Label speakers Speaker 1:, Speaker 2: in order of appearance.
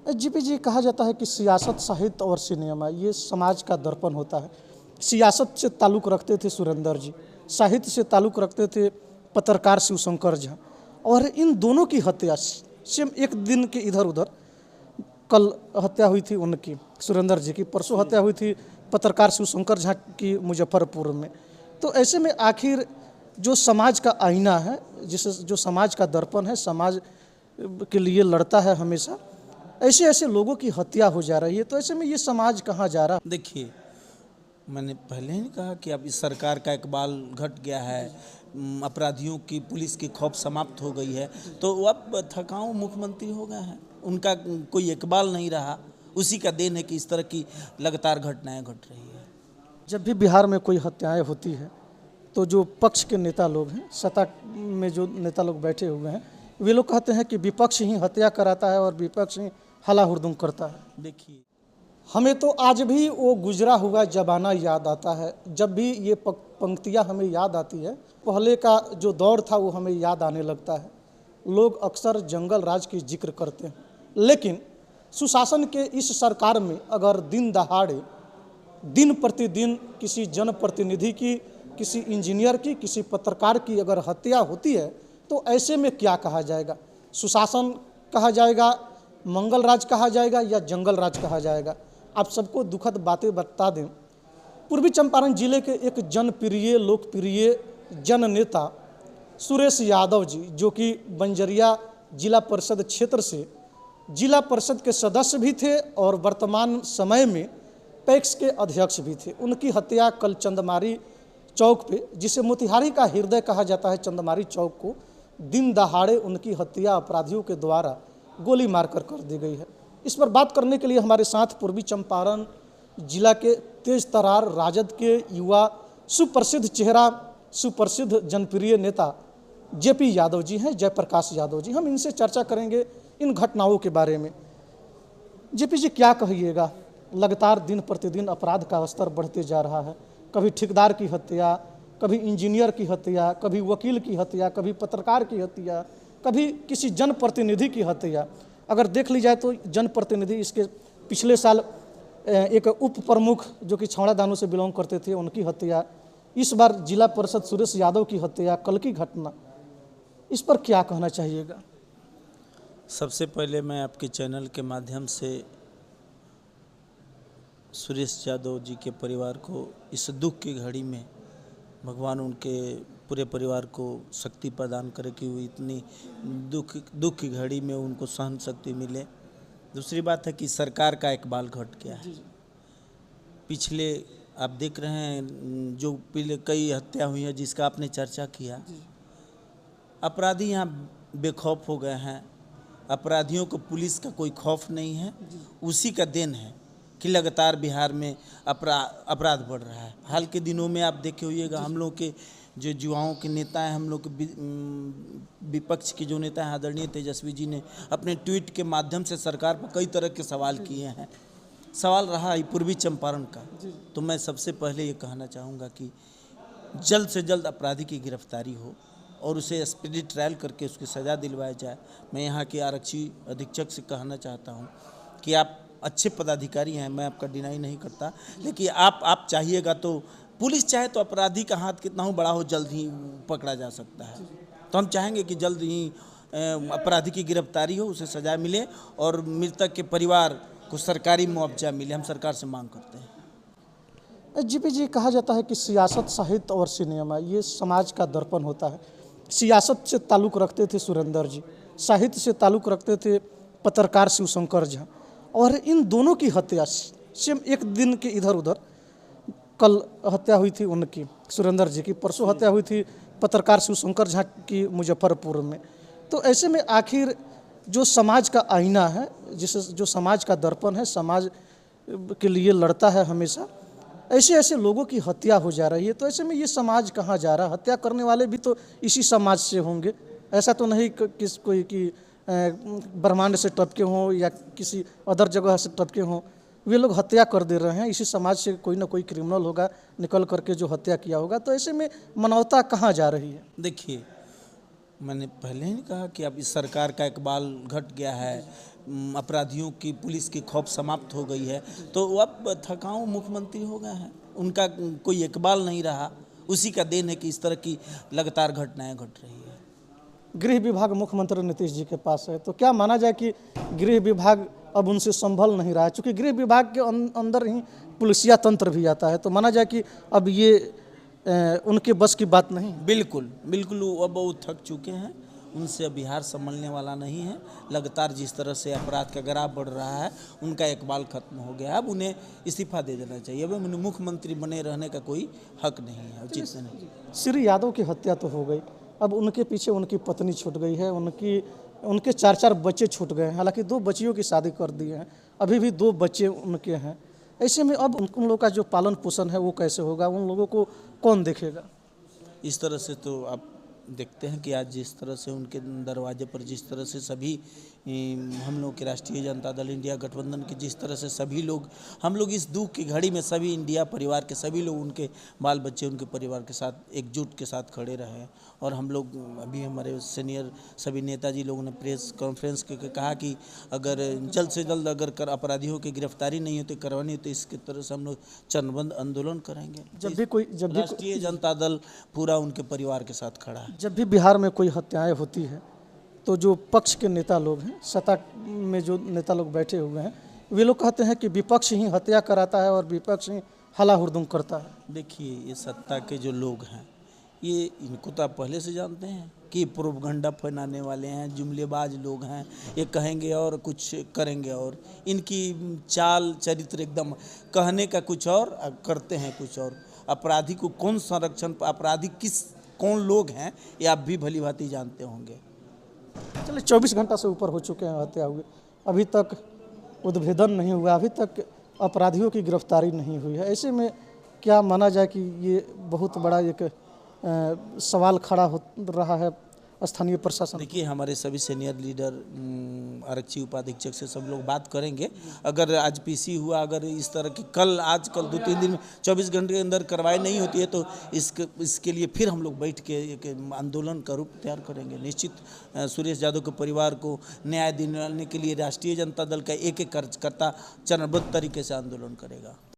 Speaker 1: GP जी, कहा जाता है कि सियासत, साहित्य और सिनेमा ये समाज का दर्पण होता है। सियासत से ताल्लुक़ रखते थे सुरेंद्र जी, साहित्य से ताल्लुक़ रखते थे पत्रकार शिवशंकर झा, और इन दोनों की हत्या सेम एक दिन के इधर उधर। कल हत्या हुई थी उनकी, सुरेंद्र जी की, परसों हत्या हुई थी पत्रकार शिवशंकर झा की मुजफ्फरपुर में। तो ऐसे में आखिर जो समाज का आईना है, जिसे जो समाज का दर्पण है, समाज के लिए लड़ता है हमेशा, ऐसे ऐसे लोगों की हत्या हो जा रही है। तो ऐसे में ये समाज कहाँ जा रहा?
Speaker 2: देखिए, मैंने पहले ही कहा कि अब इस सरकार का इकबाल घट गया है, अपराधियों की, पुलिस की खौफ समाप्त हो गई है, तो अब थकाऊ मुख्यमंत्री हो गए हैं, उनका कोई इकबाल नहीं रहा। उसी का देन है कि इस तरह की लगातार घटनाएं घट रही है।
Speaker 1: जब भी बिहार में कोई हत्याएं होती है तो जो पक्ष के नेता लोग हैं, सत्ता में जो नेता लोग बैठे हुए हैं, वे लोग कहते हैं कि विपक्ष ही हत्या कराता है और विपक्ष ही हला हुड़दुम करता है।
Speaker 2: देखिए,
Speaker 1: हमें तो आज भी वो गुजरा हुआ ज़माना याद आता है। जब भी ये पंक्तियाँ हमें याद आती है, पहले का जो दौर था वो हमें याद आने लगता है। लोग अक्सर जंगल राज की जिक्र करते हैं, लेकिन सुशासन के इस सरकार में अगर दिन दहाड़े, दिन प्रतिदिन किसी जनप्रतिनिधि की, किसी इंजीनियर की, किसी पत्रकार की अगर हत्या होती है, तो ऐसे में क्या कहा जाएगा? सुशासन कहा जाएगा, मंगल राज कहा जाएगा, या जंगल राज कहा जाएगा? आप सबको दुखद बातें बता दें। पूर्वी चंपारण जिले के एक जनप्रिय, लोकप्रिय जन नेता सुरेश यादव जी, जो कि बंजरिया जिला परिषद क्षेत्र से जिला परिषद के सदस्य भी थे और वर्तमान समय में पैक्स के अध्यक्ष भी थे, उनकी हत्या कल चंदमारी चौक पे, जिसे मोतिहारी का हृदय कहा जाता है, चंदमारी चौक को दिन दहाड़े उनकी हत्या अपराधियों के द्वारा गोली मारकर कर दी गई है। इस पर बात करने के लिए हमारे साथ पूर्वी चंपारण जिला के तेज तरार राजद के युवा सुप्रसिद्ध चेहरा, सुप्रसिद्ध जनप्रिय नेता जेपी यादव जी हैं, जयप्रकाश यादव जी। हम इनसे चर्चा करेंगे इन घटनाओं के बारे में। जेपी जी, क्या कहिएगा? लगातार दिन प्रतिदिन अपराध का स्तर बढ़ते जा रहा है। कभी ठेकेदार की हत्या, कभी इंजीनियर की हत्या, कभी वकील की हत्या, कभी पत्रकार की हत्या, कभी किसी जनप्रतिनिधि की हत्या। अगर देख ली जाए तो जनप्रतिनिधि, इसके पिछले साल एक उप प्रमुख जो कि छौड़ा दानों से बिलोंग करते थे, उनकी हत्या। इस बार जिला परिषद सुरेश यादव की हत्या, कल की घटना, इस पर क्या कहना चाहिएगा?
Speaker 2: सबसे पहले मैं आपके चैनल के माध्यम से सुरेश यादव जी के परिवार को इस दुख की घड़ी में भगवान उनके पूरे परिवार को शक्ति प्रदान करे कि वो इतनी दुख की घड़ी में उनको सहन शक्ति मिले। दूसरी बात है कि सरकार का इकबाल घट गया है। पिछले आप देख रहे हैं जो पहले कई हत्या हुई है जिसका आपने चर्चा किया, अपराधी यहाँ बेखौफ हो गए हैं, अपराधियों को पुलिस का कोई खौफ नहीं है। उसी का देन है कि लगातार बिहार में अपराध बढ़ रहा है। हाल के दिनों में आप देखे होइएगा, हम लोग के जो युवाओं के नेता हैं, हम लोग के विपक्ष के जो नेता हैं, आदरणीय तेजस्वी जी ने अपने ट्वीट के माध्यम से सरकार पर कई तरह के सवाल किए हैं। सवाल रहा है पूर्वी चंपारण का, तो मैं सबसे पहले ये कहना चाहूँगा कि जल्द से जल्द अपराधी की गिरफ्तारी हो और उसे स्पीडी ट्रायल करके उसकी सज़ा दिलवाया जाए। मैं यहाँ के आरक्षी अधीक्षक से कहना चाहता हूँ कि आप अच्छे पदाधिकारी हैं, मैं आपका डिनाई नहीं करता, लेकिन आप चाहिएगा तो पुलिस चाहे तो अपराधी का हाथ कितना हो बड़ा हो, जल्द ही पकड़ा जा सकता है। तो हम चाहेंगे कि जल्द ही अपराधी की गिरफ्तारी हो, उसे सजा मिले और मृतक के परिवार को सरकारी मुआवजा मिले। हम सरकार से मांग करते हैं।
Speaker 1: जीपी जी, कहा जाता है कि सियासत, साहित्य और सिनेमा ये समाज का दर्पण होता है। सियासत से ताल्लुक़ रखते थे सुरेंद्र जी, साहित्य से ताल्लुक़ रखते थे पत्रकार शिवशंकर झा, और इन दोनों की हत्या सेम एक दिन के इधर उधर। कल हत्या हुई थी उनकी, सुरेंद्र जी की, परसों हत्या हुई थी पत्रकार शिवशंकर झा की मुजफ्फरपुर में। तो ऐसे में आखिर जो समाज का आईना है, जिसे जो समाज का दर्पण है, समाज के लिए लड़ता है हमेशा, ऐसे ऐसे लोगों की हत्या हो जा रही है। तो ऐसे में ये समाज कहाँ जा रहा है? हत्या करने वाले भी तो इसी समाज से होंगे। ऐसा तो नहीं किस कोई कि ब्रह्मांड से टपके हों या किसी अदर जगह से टपके हों, वे लोग हत्या कर दे रहे हैं। इसी समाज से कोई ना कोई क्रिमिनल होगा निकल करके जो हत्या किया होगा। तो ऐसे में मानवता कहाँ जा रही है?
Speaker 2: देखिए, मैंने पहले ही कहा कि अब इस सरकार का इकबाल घट गया है, अपराधियों की, पुलिस की खौफ समाप्त हो गई है, तो अब थकाऊ मुख्यमंत्री हो गए हैं, उनका कोई इकबाल नहीं रहा। उसी का देन है कि इस तरह की लगातार घटनाएं घट रही है।
Speaker 1: गृह विभाग मुख्यमंत्री नीतीश जी के पास है, तो क्या माना जाए कि गृह विभाग अब उनसे संभल नहीं रहा है? चूँकि गृह विभाग के अंदर ही पुलिसिया तंत्र भी आता है, तो माना जाए कि अब ये उनके बस की बात नहीं।
Speaker 2: बिल्कुल बिल्कुल, अब वो थक चुके हैं, उनसे अब बिहार संभलने वाला नहीं है। लगातार जिस तरह से अपराध का ग्राफ बढ़ रहा है, उनका इकबाल खत्म हो गया। अब उन्हें इस्तीफा दे देना चाहिए। अब उन्हें मुख्यमंत्री बने रहने का कोई हक नहीं है, उचित नहीं।
Speaker 1: श्री यादव की हत्या तो हो गई, अब उनके पीछे उनकी पत्नी छूट गई है, उनके 4 बच्चे छूट गए हैं। हालांकि 2 बच्चियों की शादी कर दी है, अभी भी 2 बच्चे उनके हैं। ऐसे में अब उन लोगों का जो पालन पोषण है वो कैसे होगा? उन लोगों को कौन देखेगा?
Speaker 2: इस तरह से तो आप देखते हैं कि आज जिस तरह से उनके दरवाजे पर जिस तरह से सभी हम लोग के राष्ट्रीय जनता दल इंडिया गठबंधन के जिस तरह से सभी लोग, हम लोग इस दुख की घड़ी में सभी इंडिया परिवार के सभी लोग, उनके बाल बच्चे, उनके परिवार के साथ एकजुट के साथ खड़े रहे। और हम लोग अभी हमारे सीनियर सभी नेताजी लोगों ने प्रेस कॉन्फ्रेंस करके कहा कि अगर जल्द से जल्द अगर अपराधियों की गिरफ्तारी नहीं होती, करवानी होती, इसकी तरह से हम लोग चरणबद्ध आंदोलन करेंगे।
Speaker 1: जब भी
Speaker 2: राष्ट्रीय जनता दल पूरा उनके परिवार के साथ खड़ा है।
Speaker 1: जब भी बिहार में कोई हत्याएं होती है, तो जो पक्ष के नेता लोग हैं, सत्ता में जो नेता लोग बैठे हुए हैं, वे लोग कहते हैं कि विपक्ष ही हत्या कराता है और विपक्ष ही हला हुड़दंग करता है।
Speaker 2: देखिए, ये सत्ता के जो लोग हैं, ये इनको तो आप पहले से जानते हैं कि प्रोपगंडा फैलाने वाले हैं, जुमलेबाज लोग हैं। ये कहेंगे और कुछ करेंगे और इनकी चाल चरित्र एकदम कहने का कुछ और करते हैं कुछ और। अपराधी को कौन संरक्षण, अपराधी कौन लोग हैं, ये आप भी भली भांति जानते होंगे।
Speaker 1: चलिए, 24 घंटा से ऊपर हो चुके हैं हत्या हुए, अभी तक उद्भेदन नहीं हुआ, अभी तक अपराधियों की गिरफ्तारी नहीं हुई है। ऐसे में क्या माना जाए कि ये बहुत बड़ा एक सवाल खड़ा हो रहा है स्थानीय प्रशासन?
Speaker 2: देखिए, हमारे सभी सीनियर लीडर, आरक्षी उपाधीक्षक से सब लोग बात करेंगे। अगर आज पीसी हुआ, अगर इस तरह की कल 2-3 दिन में 24 घंटे के अंदर कार्रवाई नहीं होती है, तो इसके लिए फिर हम लोग बैठ के एक आंदोलन का रूप तैयार करेंगे। निश्चित सुरेश यादव के परिवार को न्याय दिलाने के लिए राष्ट्रीय जनता दल का एक कार्यकर्ता चरणबद्ध तरीके से आंदोलन करेगा।